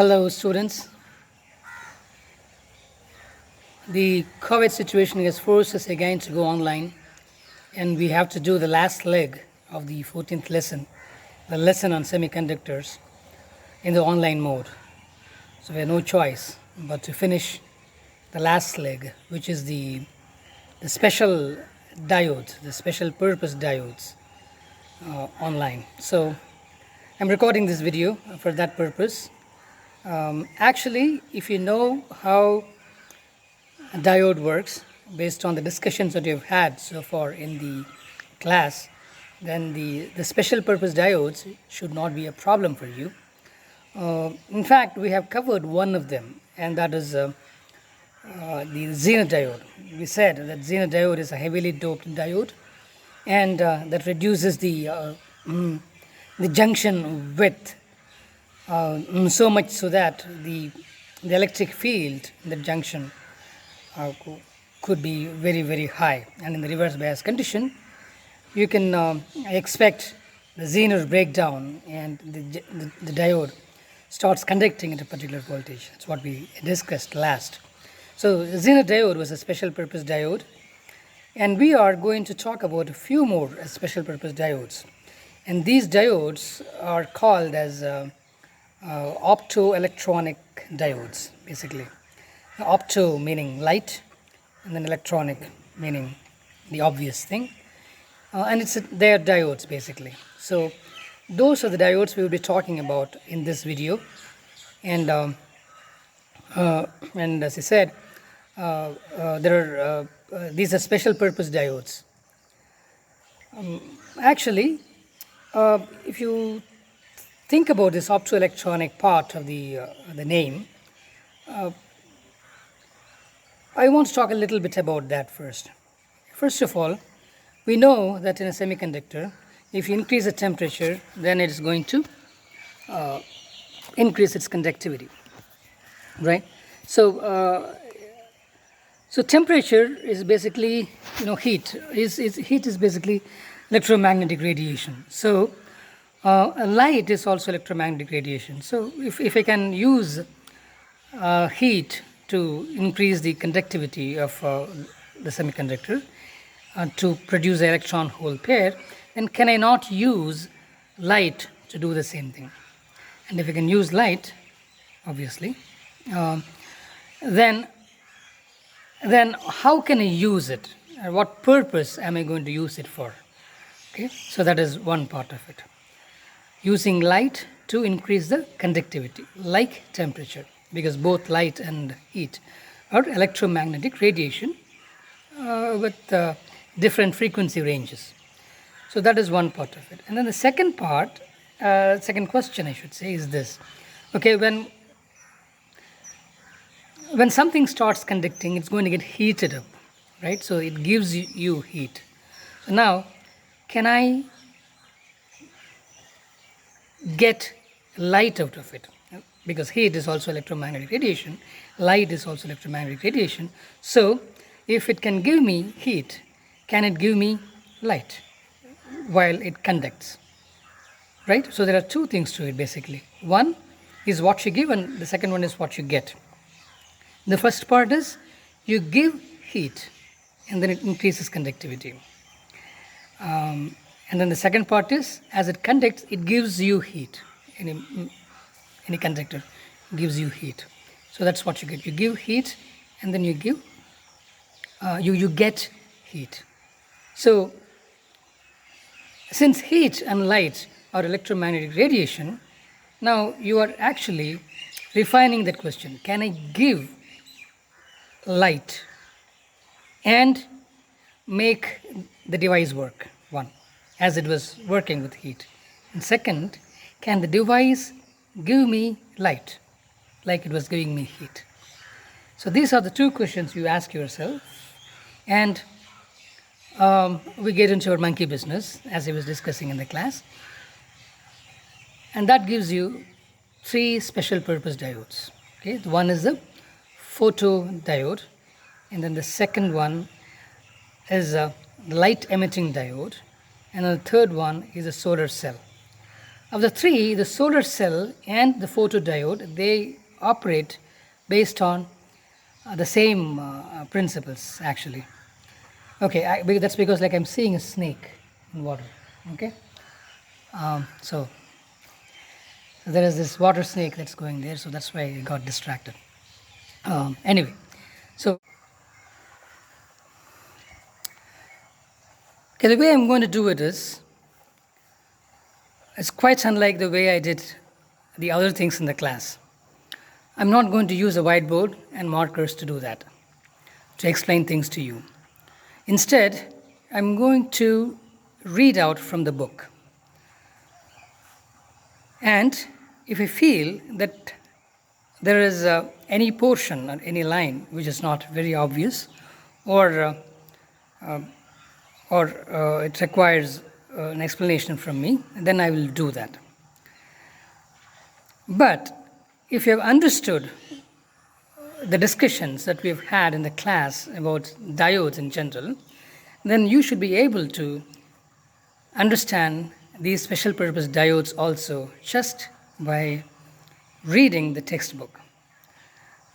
Hello students. The COVID situation has forced us again to go online, and we have to do the last leg of the 14th lesson, the lesson on semiconductors in the online mode. So we have no choice but to finish the last leg, which is the special diodes, the special purpose diodes online. So I'm recording this video for that purpose. Actually, if you know how a diode works based on the discussions that you've had so far in the class, then the special purpose diodes should not be a problem for you. In fact, we have covered one of them, and that is the Zener Diode. We said that Zener Diode is a heavily doped diode, and that reduces the junction width so much so that the electric field in the junction could be very, very high. And in the reverse bias condition, you can expect the Zener breakdown, and the diode starts conducting at a particular voltage. That's what we discussed last. So Zener Diode was a special purpose diode, and we are going to talk about a few more special purpose diodes. And these diodes are called as optoelectronic diodes, basically. Opto meaning light, and then electronic meaning the obvious thing. And they are diodes, basically. So those are the diodes we will be talking about in this video. And as I said, these are special purpose diodes. Actually, if you think about this optoelectronic part of the name, I want to talk a little bit about that first. First of all, we know that in a semiconductor, if you increase the temperature, then it is going to increase its conductivity, right? So, so temperature is basically, heat. Heat is basically electromagnetic radiation. So, light is also electromagnetic radiation. So, if I can use heat to increase the conductivity of the semiconductor to produce an electron-hole pair, then can I not use light to do the same thing? And if I can use light, obviously, then how can I use it? What purpose am I going to use it for? Okay, so that is one part of it. Using light to increase the conductivity, like temperature, because both light and heat are electromagnetic radiation with different frequency ranges. So that is one part of it. And then the second part, second question I should say, is this. Okay, when something starts conducting, it's going to get heated up, right? So it gives you heat. So now, can I get light out of it? Because heat is also electromagnetic radiation, light is also electromagnetic radiation. So if it can give me heat, can it give me light while it conducts? Right? So there are two things to it, basically. One is what you give, and the second one is what you get. The first part is you give heat, and then it increases conductivity. And then the second part is, as it conducts, it gives you heat. Any conductor gives you heat. So that's what you get. You give heat, and then you give, you get heat. So since heat and light are electromagnetic radiation, now you are actually refining that question. Can I give light and make the device work? One, as it was working with heat. And second, can the device give me light like it was giving me heat? So these are the two questions you ask yourself, and we get into our monkey business as I was discussing in the class, and that gives you three special purpose diodes. Okay, the one is the photodiode, and then the second one is the light emitting diode, and the third one is a solar cell. Of the three, the solar cell and the photodiode, they operate based on the same principles actually. Okay, that's because like I'm seeing a snake in water. Okay, so there is this water snake that's going there, so that's why I got distracted. Anyway, so okay, the way I'm going to do it is, it's quite unlike the way I did the other things in the class. I'm not going to use a whiteboard and markers to do that, to explain things to you. Instead, I'm going to read out from the book. And if I feel that there is any portion or any line which is not very obvious, or it requires an explanation from me, then I will do that. But if you have understood the discussions that we have had in the class about diodes in general, then you should be able to understand these special purpose diodes also just by reading the textbook.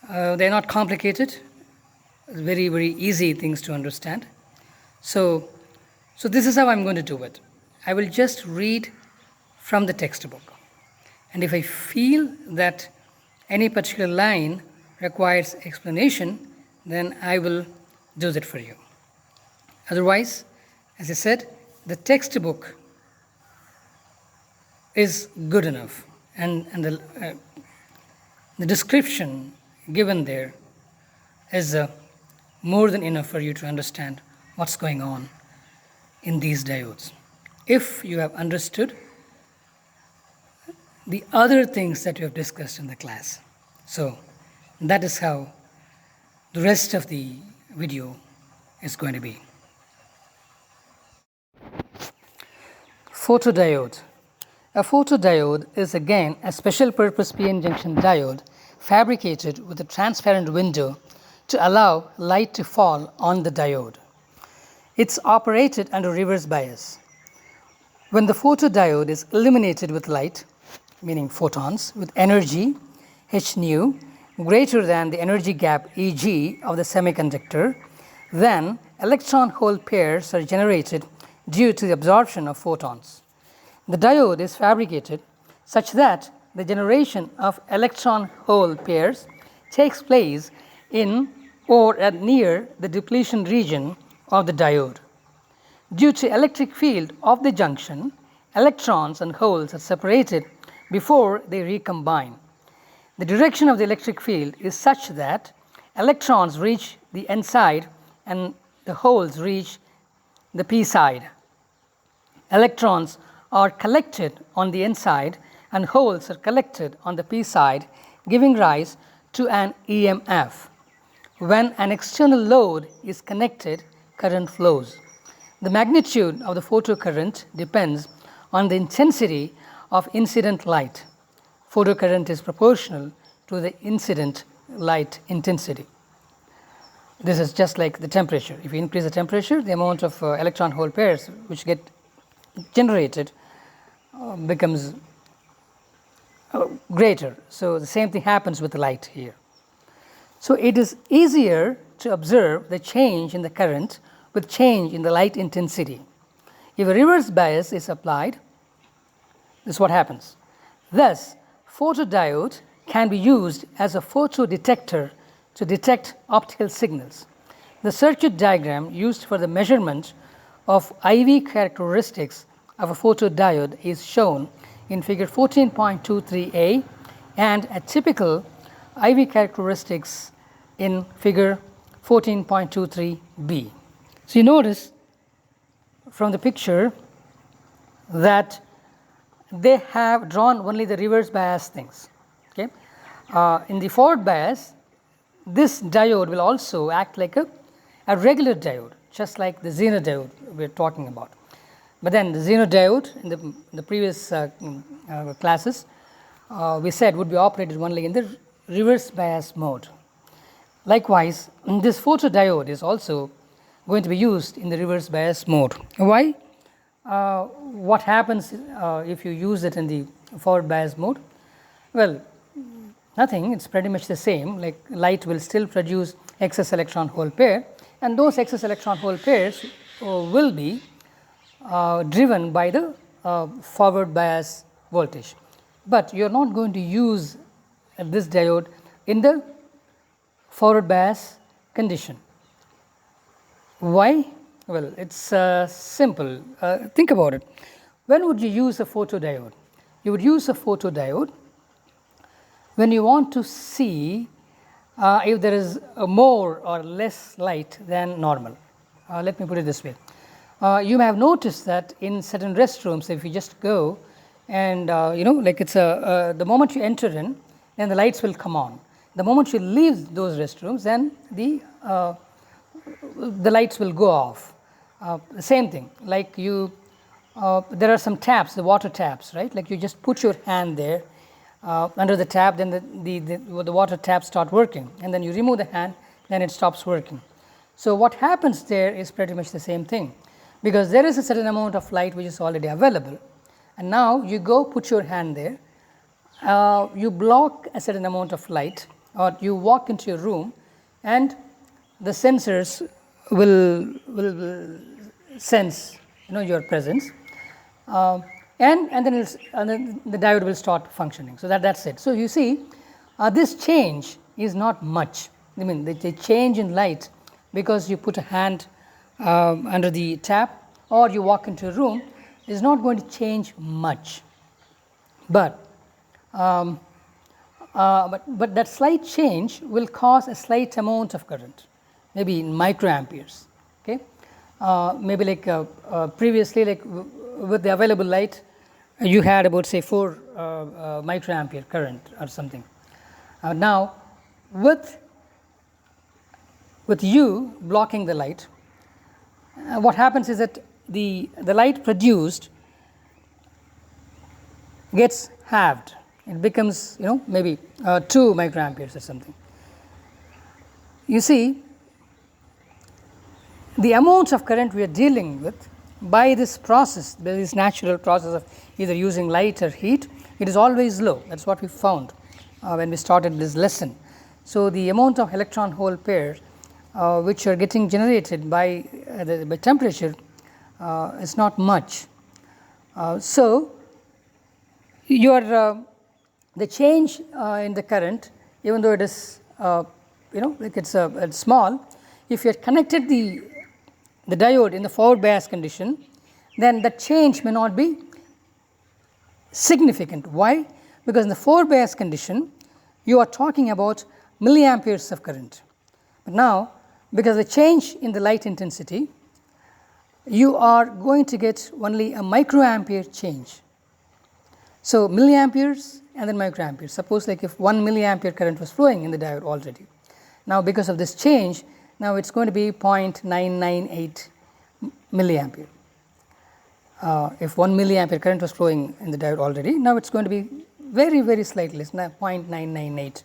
They're not complicated, very, very easy things to understand. So this is how I'm going to do it. I will just read from the textbook. And if I feel that any particular line requires explanation, then I will do that for you. Otherwise, as I said, the textbook is good enough, and the description given there is more than enough for you to understand what's going on in these diodes. If you have understood the other things that we have discussed in the class. So that is how the rest of the video is going to be. Photodiode. A photodiode is again a special purpose PN junction diode fabricated with a transparent window to allow light to fall on the diode. It's operated under reverse bias. When the photodiode is illuminated with light, meaning photons, with energy h nu greater than the energy gap Eg of the semiconductor, then electron-hole pairs are generated due to the absorption of photons. The diode is fabricated such that the generation of electron-hole pairs takes place in or at near the depletion region of the diode. Due to electric field of the junction, electrons and holes are separated before they recombine. The direction of the electric field is such that electrons reach the N side and the holes reach the P side. Electrons are collected on the N side and holes are collected on the P side, giving rise to an EMF. When an external load is connected, current flows. The magnitude of the photocurrent depends on the intensity of incident light. Photocurrent is proportional to the incident light intensity. This is just like the temperature. If you increase the temperature, the amount of electron-hole pairs which get generated becomes greater. So the same thing happens with the light here. So it is easier to observe the change in the current with change in the light intensity. If a reverse bias is applied, this is what happens. Thus, photodiode can be used as a photodetector to detect optical signals. The circuit diagram used for the measurement of IV characteristics of a photodiode is shown in figure 14.23a and a typical IV characteristics in figure 14.23b. So you notice from the picture that they have drawn only the reverse bias things. Okay? In the forward bias, this diode will also act like a regular diode, just like the Zener diode we're talking about. But then the Zener diode in the previous classes, we said would be operated only in the reverse bias mode. Likewise, this photodiode is also going to be used in the reverse bias mode. Why? what happens if you use it in the forward bias mode? Well, nothing, it's pretty much the same, like light will still produce excess electron hole pair, and those excess electron hole pairs will be driven by the forward bias voltage. But you are not going to use this diode in the forward bias condition. Why? Well, it's simple. Think about it. When would you use a photodiode? You would use a photodiode when you want to see if there is more or less light than normal. Let me put it this way. You may have noticed that in certain restrooms, if you just go and like it's the moment you enter in, then the lights will come on. The moment you leave those restrooms, then the lights will go off. The same thing, like you, there are some taps, the water taps, right? Like you just put your hand there under the tap, then the water taps start working, and then you remove the hand, then it stops working. So what happens there is pretty much the same thing, because there is a certain amount of light which is already available, and now you go put your hand there, you block a certain amount of light, or you walk into your room, and the sensors will sense your presence, and then the diode will start functioning. So that's it. So you see, this change is not much. I mean, the change in light because you put a hand under the tap or you walk into a room is not going to change much, but that slight change will cause a slight amount of current, maybe in microamperes. Okay, maybe like previously, like with the available light, you had about say 4 microampere current or something. Now, with you blocking the light, what happens is that the light produced gets halved. It becomes maybe 2 microamperes or something. You see, the amount of current we are dealing with by this process, by this natural process of either using light or heat, it is always low. That is what we found when we started this lesson. So, the amount of electron hole pairs which are getting generated by temperature is not much. So, the change in the current, even though it is like it's small, if you had connected the diode in the forward bias condition, then the change may not be significant. Why? Because in the forward bias condition, you are talking about milliamperes of current. But now, because the change in the light intensity, you are going to get only a microampere change. So, milliamperes and then microamperes. Suppose like if 1 milliampere current was flowing in the diode already. Now, because of this change, now it is going to be 0.998 milliampere. If 1 milliampere current was flowing in the diode already, now it is going to be very, very slightly less, 0.998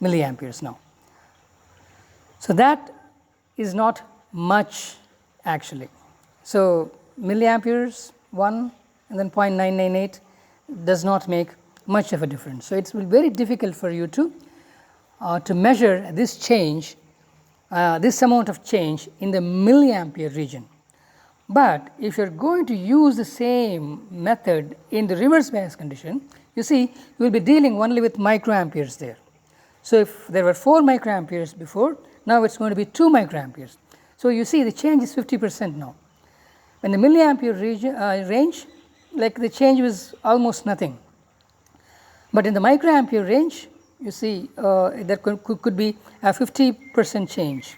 milliamperes now. So, that is not much actually. So, milliamperes 1 and then 0.998 does not make much of a difference. So, it will be very difficult for you to measure this change, this amount of change in the milliampere region. But if you are going to use the same method in the reverse bias condition, you see you will be dealing only with microamperes there. So, if there were 4 microamperes before, now it is going to be 2 microamperes. So, you see the change is 50% now. In the milliampere region, range, like the change was almost nothing. But in the microampere range, you see there could be a 50% change.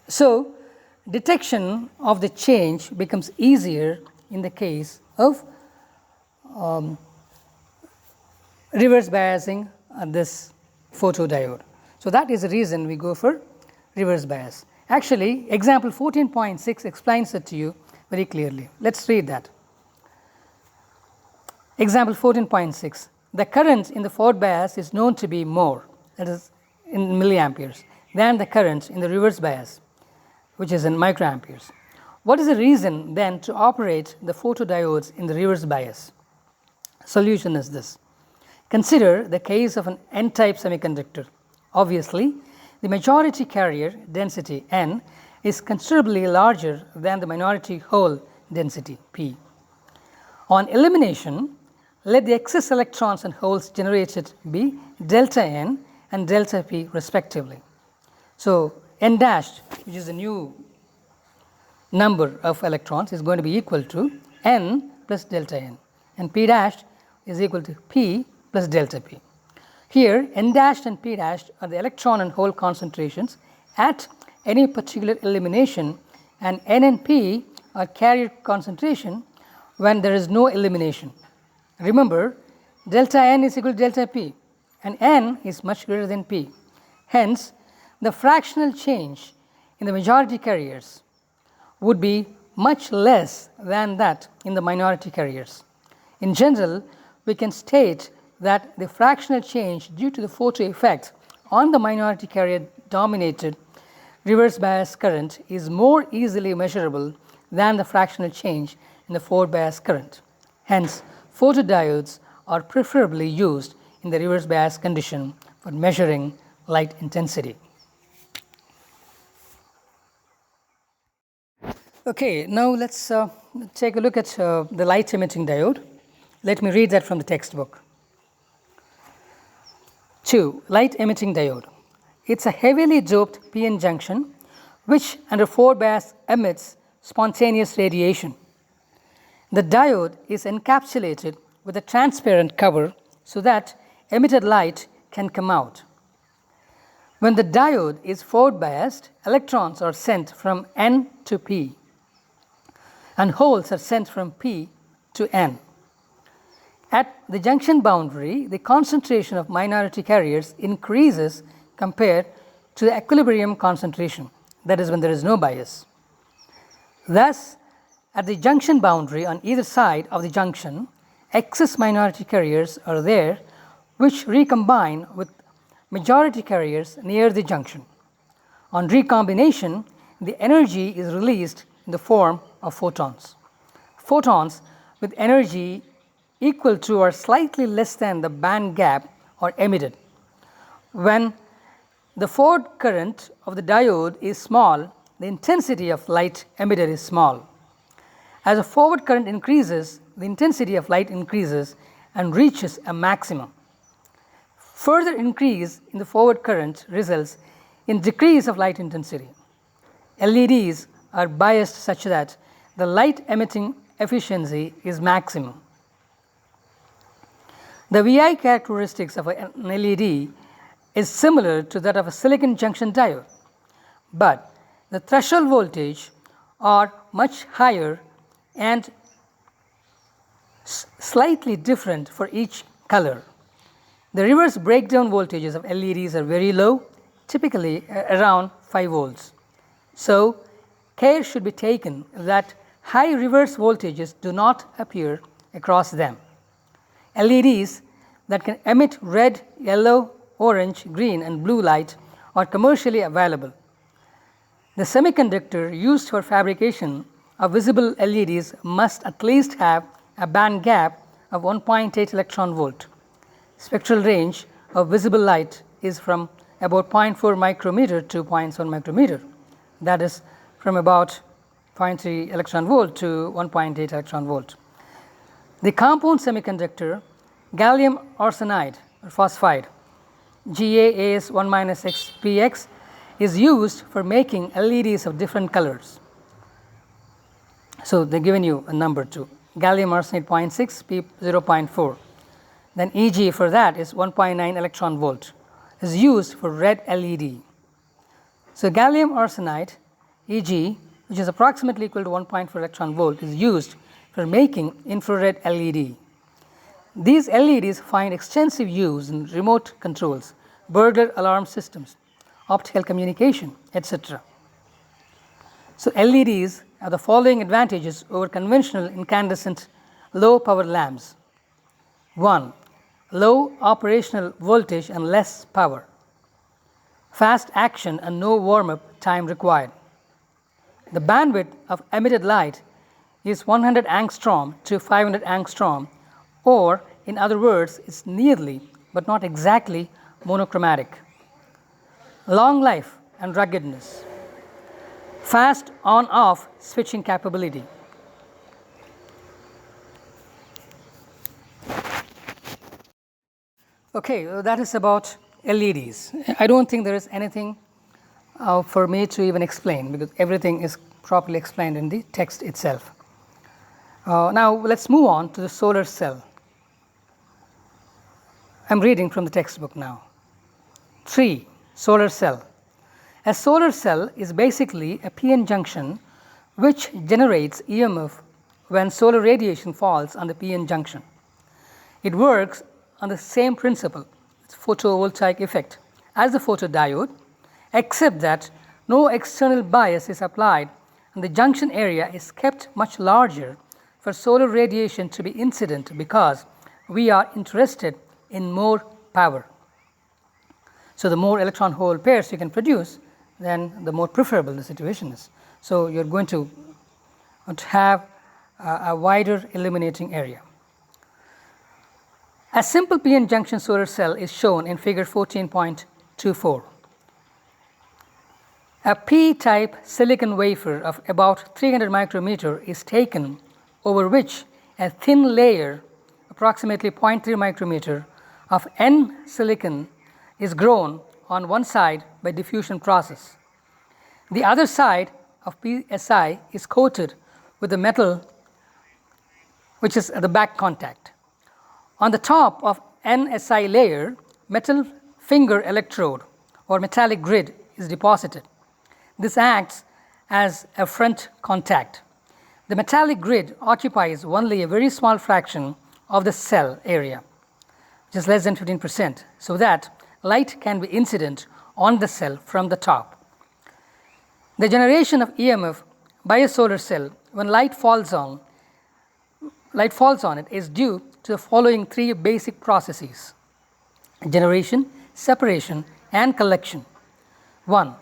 So, detection of the change becomes easier in the case of reverse biasing this photodiode. So, that is the reason we go for reverse bias. Actually, example 14.6 explains it to you very clearly. Let us read that. Example 14.6, the current in the forward bias is known to be more, that is in milliamperes, than the current in the reverse bias, which is in microamperes. What is the reason then to operate the photodiodes in the reverse bias? Solution is this. Consider the case of an N-type semiconductor. Obviously, the majority carrier density N is considerably larger than the minority hole density P. On elimination, let the excess electrons and holes generated be delta N and delta P respectively. So, N dashed, which is the new number of electrons, is going to be equal to N plus delta N, and P dashed is equal to P plus delta P. Here, N dashed and P dashed are the electron and hole concentrations at any particular elimination, and N and P are carrier concentration when there is no elimination. Remember, delta N is equal to delta P, and N is much greater than P. Hence, the fractional change in the majority carriers would be much less than that in the minority carriers. In general, we can state that the fractional change due to the photo effect on the minority carrier dominated reverse bias current is more easily measurable than the fractional change in the forward bias current. Hence, photodiodes are preferably used in the reverse bias condition for measuring light intensity. Okay, now let's take a look at the light emitting diode. Let me read that from the textbook. 2. Light emitting diode. It's a heavily doped p-n junction which under forward bias emits spontaneous radiation. The diode is encapsulated with a transparent cover so that emitted light can come out. When the diode is forward biased, electrons are sent from N to P, and holes are sent from P to N. At the junction boundary, the concentration of minority carriers increases compared to the equilibrium concentration, that is when there is no bias. Thus, at the junction boundary on either side of the junction, excess minority carriers are there which recombine with majority carriers near the junction. On recombination, the energy is released in the form of photons. Photons with energy equal to or slightly less than the band gap are emitted. When the forward current of the diode is small, the intensity of light emitted is small. As the forward current increases, the intensity of light increases and reaches a maximum. Further increase in the forward current results in decrease of light intensity. LEDs are biased such that the light emitting efficiency is maximum. The VI characteristics of an LED is similar to that of a silicon junction diode, but the threshold voltage are much higher and slightly different for each color. The reverse breakdown voltages of LEDs are very low, typically around 5 volts. So, care should be taken that high reverse voltages do not appear across them. LEDs that can emit red, yellow, orange, green and blue light are commercially available. The semiconductor used for fabrication of visible LEDs must at least have a band gap of 1.8 electron volt. Spectral range of visible light is from about 0.4 micrometer to 0.7 micrometer, that is from about 0.3 electron volt to 1.8 electron volt. The compound semiconductor gallium arsenide or phosphide GaAs1-XPX is used for making LEDs of different colors. So, they are given you a number too, gallium arsenide 0.6, P 0.4. Then Eg for that is 1.9 electron volt is used for red LED. So, gallium arsenide Eg, which is approximately equal to 1.4 electron volt, is used for making infrared LED. These LEDs find extensive use in remote controls, burglar alarm systems, optical communication, etc. So, LEDs have the following advantages over conventional incandescent low power lamps. 1. Low operational voltage and less power. Fast action and no warm up time required. The bandwidth of emitted light is 100 angstrom to 500 angstrom, or in other words, it's nearly but not exactly monochromatic. Long life and ruggedness. Fast on-off switching capability. Okay, well, that is about LEDs. I don't think there is anything for me to even explain, because everything is properly explained in the text itself. Now let's move on to the solar cell. I'm reading from the textbook now. 3. Solar cell. A solar cell is basically a p-n junction which generates EMF when solar radiation falls on the p-n junction. It works on the same principle, photovoltaic effect, as the photodiode, except that no external bias is applied and the junction area is kept much larger for solar radiation to be incident, because we are interested in more power. So, the more electron hole pairs you can produce, then the more preferable the situation is. So, you are going to have a wider illuminating area. A simple p-n junction solar cell is shown in figure 14.24. A p-type silicon wafer of about 300 micrometer is taken, over which a thin layer approximately 0.3 micrometer of N silicon is grown on one side by diffusion process. The other side of PSI is coated with the metal, which is at the back contact. On the top of NSI layer, metal finger electrode or metallic grid is deposited. This acts as a front contact. The metallic grid occupies only a very small fraction of the cell area, just less than 15%, so that light can be incident on the cell from the top. The generation of EMF by a solar cell when light falls on it is due to the following 3 basic processes: generation, separation, and collection. 1.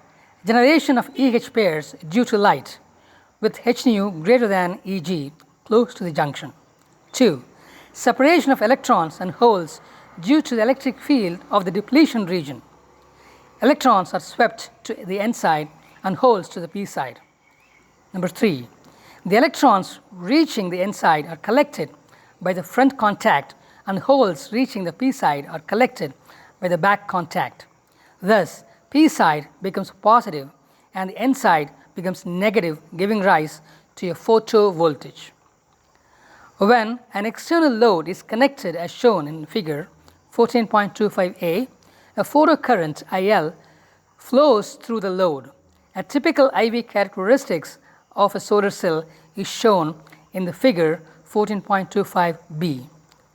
Generation of EH pairs due to light with H nu greater than Eg close to the junction. 2. Separation of electrons and holes due to the electric field of the depletion region. Electrons are swept to the N side and holes to the P side. Number 3. The electrons reaching the N side are collected by the front contact, and holes reaching the P side are collected by the back contact. Thus, P side becomes positive and the N side becomes negative, giving rise to a photovoltage. When an external load is connected as shown in figure 14.25a, a photocurrent IL flows through the load. A typical IV characteristics of a solar cell is shown in the figure 14.25b.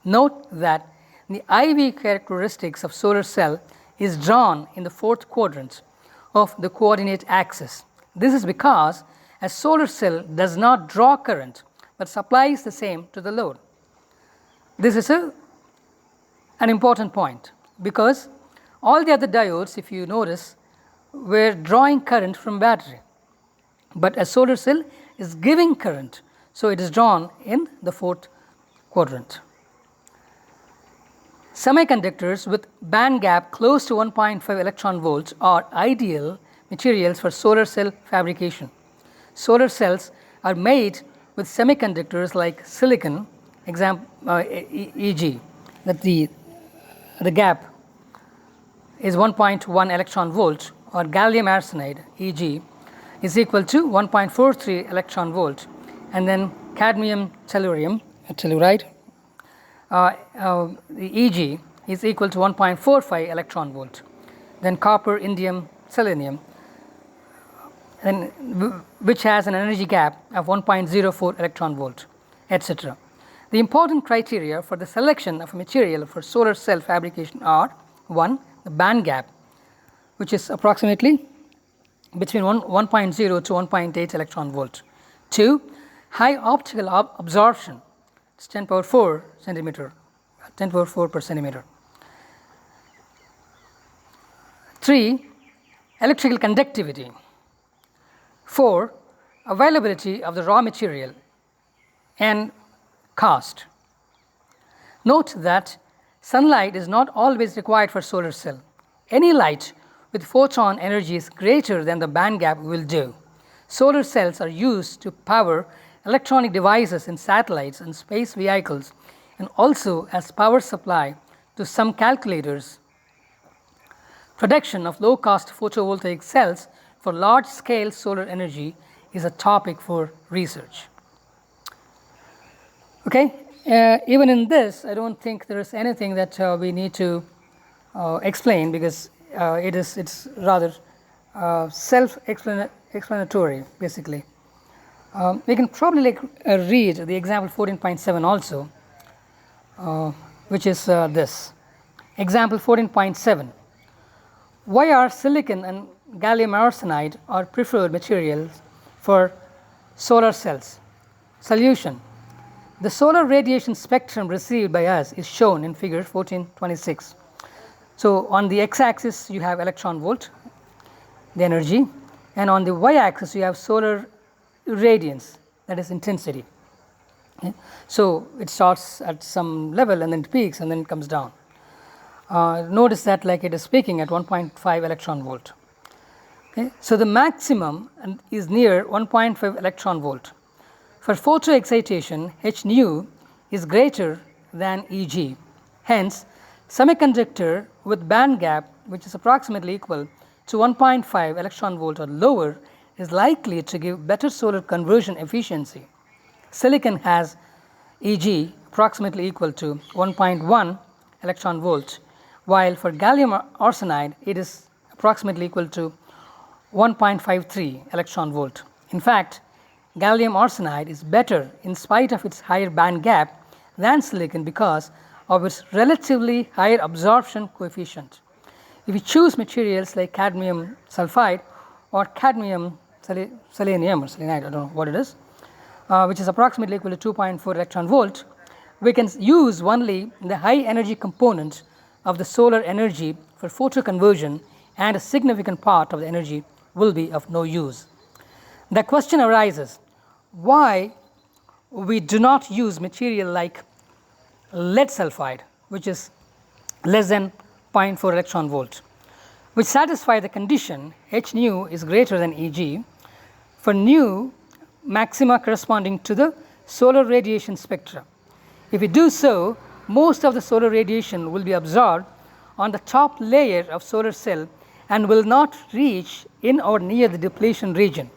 Note that the IV characteristics of solar cell is drawn in the 4th quadrant of the coordinate axis. This is because a solar cell does not draw current but supplies the same to the load. This is an important point, because all the other diodes, if you notice, were drawing current from battery, but a solar cell is giving current, so it is drawn in the 4th quadrant. Semiconductors with band gap close to 1.5 electron volts are ideal materials for solar cell fabrication. Solar cells are made with semiconductors like silicon, e.g. that the gap is 1.1 electron volt, or gallium arsenide, e.g. is equal to 1.43 electron volt, and then cadmium tellurium, telluride, the Eg is equal to 1.45 electron volt. Then copper, indium, selenium, and which has an energy gap of 1.04 electron volt, etc. The important criteria for the selection of a material for solar cell fabrication are: 1. The band gap, which is approximately between 1.0 to 1.8 electron volt. 2. High optical absorption, it's 10 power 4 centimeter, 10 power 4 per centimeter. 3. Electrical conductivity. 4. availability of the raw material and cost. Note that sunlight is not always required for solar cell. Any light with photon energy is greater than the band gap will do. Solar cells are used to power electronic devices in satellites and space vehicles, and also as power supply to some calculators. Production of low-cost photovoltaic cells for large-scale solar energy is a topic for research. Okay, even in this, I don't think there is anything that we need to explain, because it's rather self-explanatory, basically. We can probably read the example 14.7 also, which is this. Example 14.7. Why are silicon and gallium arsenide are preferred materials for solar cells? Solution. The solar radiation spectrum received by us is shown in figure 14.26. So, on the x-axis you have electron volt, the energy, and on the y-axis you have solar radiance, that is intensity. Okay. So, it starts at some level and then it peaks and then it comes down. Notice that like it is peaking at 1.5 electron volt. Okay. So, the maximum is near 1.5 electron volt. For photo excitation, h nu is greater than Eg. Hence, semiconductor with band gap which is approximately equal to 1.5 electron volt or lower is likely to give better solar conversion efficiency. Silicon has Eg approximately equal to 1.1 electron volt, while for gallium arsenide it is approximately equal to 1.53 electron volt. In fact, gallium arsenide is better in spite of its higher band gap than silicon because of its relatively higher absorption coefficient. If you choose materials like cadmium sulfide or cadmium selenium or selenide, I don't know what it is, which is approximately equal to 2.4 electron volt, we can use only the high energy component of the solar energy for photo conversion, and a significant part of the energy will be of no use. The question arises, why we do not use material like lead sulfide, which is less than 0.4 electron volt, which satisfy the condition h nu is greater than Eg for nu maxima corresponding to the solar radiation spectra. If we do so, most of the solar radiation will be absorbed on the top layer of solar cell and will not reach in or near the depletion region.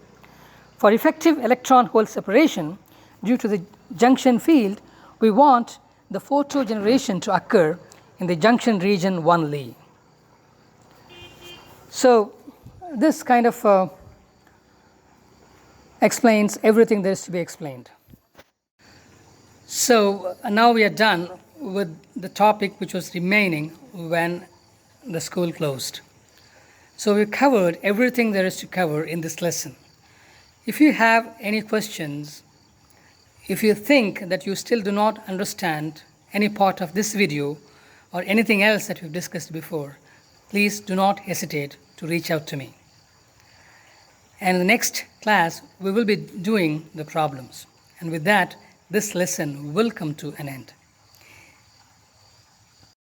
For effective electron hole separation due to the junction field, we want the photo generation to occur in the junction region only. So, this kind of explains everything there is to be explained. So, now we are done with the topic which was remaining when the school closed. So, we covered everything there is to cover in this lesson. If you have any questions, if you think that you still do not understand any part of this video or anything else that we've discussed before, please do not hesitate to reach out to me. And in the next class, we will be doing the problems. And with that, this lesson will come to an end.